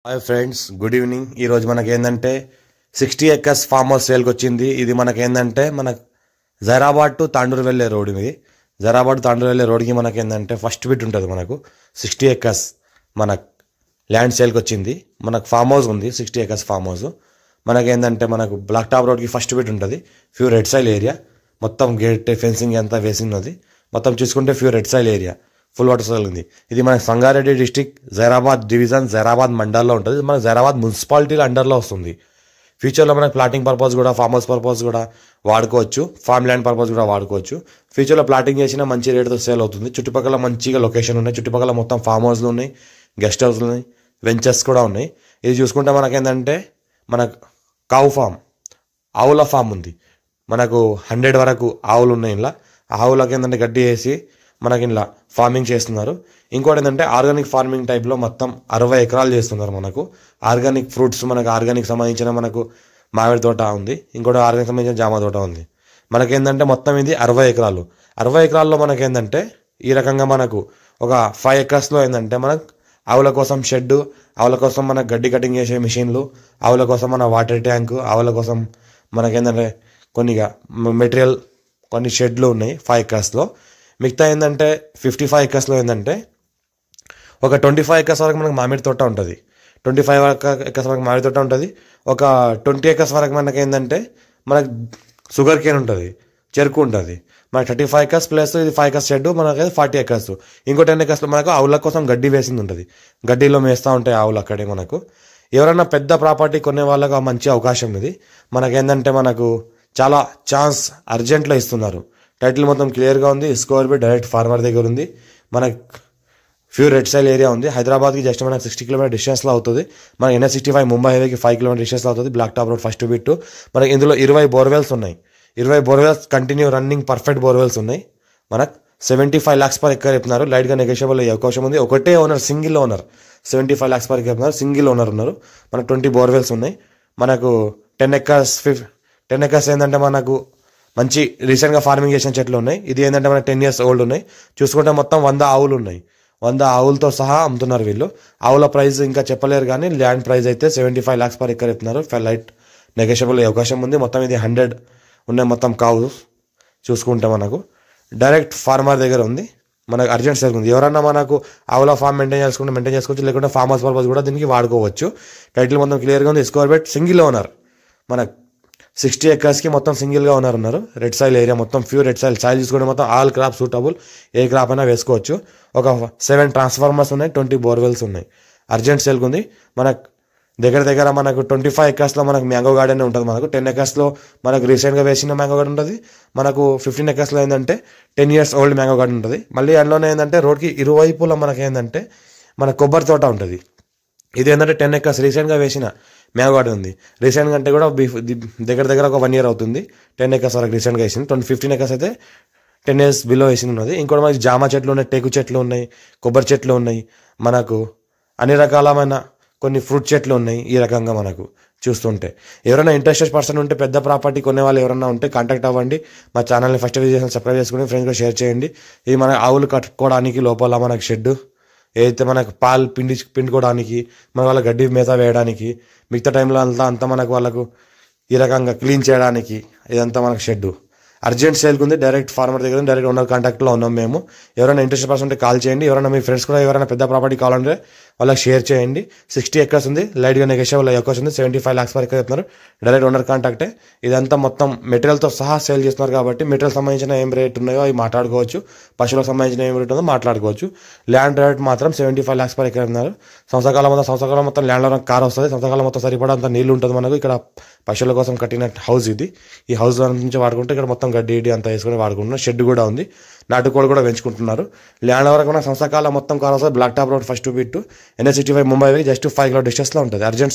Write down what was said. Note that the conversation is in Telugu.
Hi friends, good evening. ఈరోజు మనకేందంటే 60 acres ఫామ్ హౌస్ సేల్కి వచ్చింది. ఇది మనకేందంటే జైరాబాద్ టు తాండూరు వెళ్ళే రోడ్. ఇది జైరాబాద్ తాండూరు వెళ్ళే రోడ్కి మనకేందంటే ఫస్ట్ బిట్ ఉంటుంది. మనకు 60 acres మన ల్యాండ్ సేల్కి వచ్చింది. మనకు ఫామ్ హౌస్ ఉంది, 60 acres ఫామ్ హౌస్. మనకేందంటే బ్లాక్ టాప్ రోడ్కి ఫస్ట్ బిట్ ఉంటుంది. ఫ్యూ రెడ్ సైల్ ఏరియా, మొత్తం గేట్ ఫెన్సింగ్ అంతా వేసినది. మొత్తం చూసుకుంటే few red soil area, full water soil ఉంది. ఇది మన సంగారెడ్డి డిస్టిక్, జైరాబాద్ డివిజన్, జైరాబాద్ మండల్లో ఉంటుంది. మన జైరాబాద్ మున్సిపాలిటీలో అండర్లో వస్తుంది. ఫ్యూచర్లో మనకు ప్లాటింగ్ పర్పస్ కూడా, ఫామ్ హౌస్ పర్పస్ కూడా వాడుకోవచ్చు, ఫామ్ ల్యాండ్ పర్పస్ కూడా వాడుకోవచ్చు. ఫ్యూచర్లో ప్లాటింగ్ చేసినా మంచి రేటుతో సేల్ అవుతుంది. చుట్టుపక్కల మంచిగా లొకేషన్ ఉన్నాయి. చుట్టుపక్కల మొత్తం ఫామ్ హౌస్లు ఉన్నాయి, గెస్ట్ హౌస్లు ఉన్నాయి, వెంచర్స్ కూడా ఉన్నాయి. ఇది చూసుకుంటే మనకేంటంటే కావు ఫామ్, ఆవుల ఫామ్ ఉంది. మనకు 100 వరకు ఆవులు ఉన్నాయి. ఇలా ఆవులకి ఏంటంటే గడ్డి వేసి మనకి ఇలా ఫార్మింగ్ చేస్తున్నారు. ఇంకోటి ఏంటంటే ఆర్గానిక్ ఫార్మింగ్ టైప్లో మొత్తం 60 ఎకరాలు చేస్తున్నారు. మనకు ఆర్గానిక్ ఫ్రూట్స్, ఆర్గానిక్ సంబంధించిన మామిడి తోట ఉంది. ఇంకోటి ఆర్గానిక్ సంబంధించిన జామ తోట ఉంది. మనకేంటంటే మొత్తం ఇది 60 ఎకరాలు. 60 ఎకరాల్లో మనకేంటంటే ఈ రకంగా ఒక 5 acresలో ఏంటంటే ఆవుల కోసం షెడ్, ఆవుల కోసం గడ్డి కటింగ్ చేసే మిషన్లు, ఆవుల కోసం వాటర్ ట్యాంకు, ఆవుల కోసం మనకేంటంటే మెటీరియల్ కొన్ని షెడ్లు ఉన్నాయి 5 acresలో. మిగతా ఏంటంటే 55 acresలో ఏంటంటే ఒక 25 acres వరకు మామిడి తోట ఉంటుంది. 25 acres వరకు మామిడి తోట ఉంటుంది. ఒక 20 acres వరకు ఏంటంటే షుగర్ కేన్ ఉంటుంది, చెరుకు ఉంటుంది. 35 acres ప్లస్ ఇది 5 acres షెడ్, 40 acres. ఇంకో 10 acresలో ఆవుల కోసం గడ్డి వేసింది ఉంటుంది. గడ్డిలో మేస్తూ ఉంటాయి ఆవులు అక్కడే. ఎవరైనా పెద్ద ప్రాపర్టీ కొనే వాళ్ళకు మంచి అవకాశం ఇది. ఏంటంటే చాలా ఛాన్స్ అర్జెంట్లో ఇస్తున్నారు. టైటిల్ మొత్తం క్లియర్గా ఉంది. స్కోర్ బి డైరెక్ట్ ఫార్మర్ దగ్గర ఉంది. ఫ్యూ రెడ్ సైల్ ఏరియా ఉంది. హైదరాబాద్కి జస్ట్ 60 km డిస్టెన్స్లో అవుతుంది. NH65 ముంబై హైవేకి 5 km డిస్టెన్స్లో అవుతుంది. Black top road first bit. ఇందులో 20 బోర్వెల్స్ ఉన్నాయి. 20 borewells continue running perfect borewells ఉన్నాయి. 75 lakhs per acre చెప్తున్నారు. లైట్గా నెగోషియబుల్ అయ్యే అవకాశం ఉంది. ఒకటే owner, single owner 75 lakhs per acre చెప్తున్నారు. సింగిల్ ఓనర్ ఉన్నారు. 20 బోర్వెల్స్ ఉన్నాయి. 10 acres ఏంటంటే మంచి రీసెంట్గా ఫార్మింగ్ చేసిన చెట్లు ఉన్నాయి. ఇది ఏంటంటే 10 years ఓల్డ్ ఉన్నాయి. చూసుకుంటే మొత్తం 100 ఆవులు ఉన్నాయి. 100 ఆవులతో సహా అమ్ముతున్నారు వీళ్ళు. ఆవుల ప్రైస్ ఇంకా చెప్పలేరు, కానీ ల్యాండ్ ప్రైస్ అయితే 75 lakhs per acre చెప్తున్నారు. లైట్ నెగోషియబుల్ అయ్యే అవకాశం ఉంది. మొత్తం ఇది 100 ఉన్నాయి. మొత్తం కావు చూసుకుంటే డైరెక్ట్ ఫార్మర్ దగ్గర ఉంది. అర్జెంట్ సేల్ ఉంది. ఎవరన్నా ఆవుల ఫామ్ మెయింటైన్ చేసుకోవచ్చు, లేకుంటే ఫామ్ హౌస్ పర్పస్ కూడా దీనికి వాడుకోవచ్చు. టైటిల్ మొత్తం క్లియర్గా ఉంది. స్కోర్ బెట్ సింగిల్ ఓనర్. 60 acresకి మొత్తం సింగిల్గా ఓనర్ ఉన్నారు. రెడ్ సైల్ ఏరియా మొత్తం ప్యూర్ రెడ్ సైల్. చూసుకుంటే మొత్తం ఆల్ క్రాప్ సూటబుల్, ఏ క్రాప్ అయినా వేసుకోవచ్చు. ఒక 7 ట్రాన్స్ఫార్మర్స్ ఉన్నాయి, 20 బోర్వెల్స్ ఉన్నాయి. అర్జెంట్ సేల్కి ఉంది. దగ్గర 25 acresలో మ్యాంగో గార్డెన్ ఉంటుంది. 10 acresలో రీసెంట్గా వేసిన మ్యాంగో గార్డెన్ ఉంటుంది. 15 acresలో ఏంటంటే 10 years ఓల్డ్ మ్యాంగో గార్డెన్ ఉంటుంది. మళ్ళీ అందులోనే ఏంటంటే రోడ్కి ఇరువైపులా ఏంటంటే కొబ్బరి తోట ఉంటుంది. ఇది ఏంటంటే 10 acres రీసెంట్గా వేసిన మ్యాంగో గార్డెన్ ఉంది. రీసెంట్గా అంటే కూడా దగ్గర ఒక 1 year అవుతుంది. 10 acres వరకు రీసెంట్గా వేసింది. 15 acres అయితే 10 years బిలో వేసింది ఉన్నది. ఇంకోటి జామ చెట్లు ఉన్నాయి, టేకు చెట్లు ఉన్నాయి, కొబ్బరి చెట్లు ఉన్నాయి. అన్ని రకాలమైన కొన్ని ఫ్రూట్ చెట్లు ఉన్నాయి. ఈ రకంగా చూస్తుంటే ఎవరైనా ఇంట్రెస్టెడ్ పర్సన్ ఉంటే, పెద్ద ప్రాపర్టీ కొనే వాళ్ళు ఎవరైనా ఉంటే కాంటాక్ట్ అవ్వండి. మా ఛానల్ని ఫస్ట్ విజిట్ సబ్స్క్రైబ్ చేసుకుని ఫ్రెండ్స్గా షేర్ చేయండి. ఇది ఆవులు కట్టుకోవడానికి లోపల షెడ్, ఏదైతే పాలు పిండుకోవడానికి, వాళ్ళ గడ్డి మేత వేయడానికి, మిగతా టైంలో అంతా వాళ్ళకు ఈ రకంగా క్లీన్ చేయడానికి ఇదంతా షెడ్. అర్జెంట్ సేల్కి ఉంది. డైరెక్ట్ ఫార్మర్ దగ్గర డైరెక్ట్ ఓనర్ కాంటాక్ట్లో ఉన్నాం మేము. ఎవరైనా ఇంట్రెస్ట్ పర్సన్ ఉంటే కాల్ చేయండి. ఎవరైనా మీ ఫ్రెండ్స్ కూడా ఎవరైనా పెద్ద ప్రాపర్టీ కావాలంటే వాళ్ళకి షేర్ చేయండి. 60 acres ఉంది. లైట్గా నెగోషియబుల్ అయ్యే అవకాశం ఉంది. 75 lakhs per acre చెప్తున్నారు. డైరెక్ట్ ఓనర్ కాంటాక్టే. ఇదంతా మొత్తం మెటీరియల్తో సహా సేల్ చేస్తున్నారు. కాబట్టి మెటీరియల్ సంబంధించిన ఏం రేట్ ఉన్నాయో అవి మాట్లాడుకోవచ్చు. పశువులకు సంబంధించిన ఏం రేట్ ఉందో మాట్లాడుకోవచ్చు. ల్యాండ్ రేట్ మాత్రం 75 lakhs per acre ఉన్నారు. సంవత్సరకాలం మొత్తం ల్యాండ్లో కార్ వస్తుంది. సంవత్సరకాలం మొత్తం సరిపడా అంత నీళ్ళు ఉంటుంది. ఇక్కడ పశువుల కోసం కట్టిన హౌస్ ఇది. ఈ హౌస్ నుంచి వాడుకుంటే ఇక్కడ మొత్తం గడ్డి అంతా వేసుకొని వాడుకుంటున్నారు. షెడ్ కూడా ఉంది. నాటుకోళ్ళు కూడా పెంచుకుంటున్నారు. ల్యాండ్ వరకు సంవత్సరకాలం మొత్తం కార్ వస్తుంది. Black top road first bit. NH65 Mumbai just 5 km డిస్టెన్స్లో ఉంటుంది. అర్జెంట్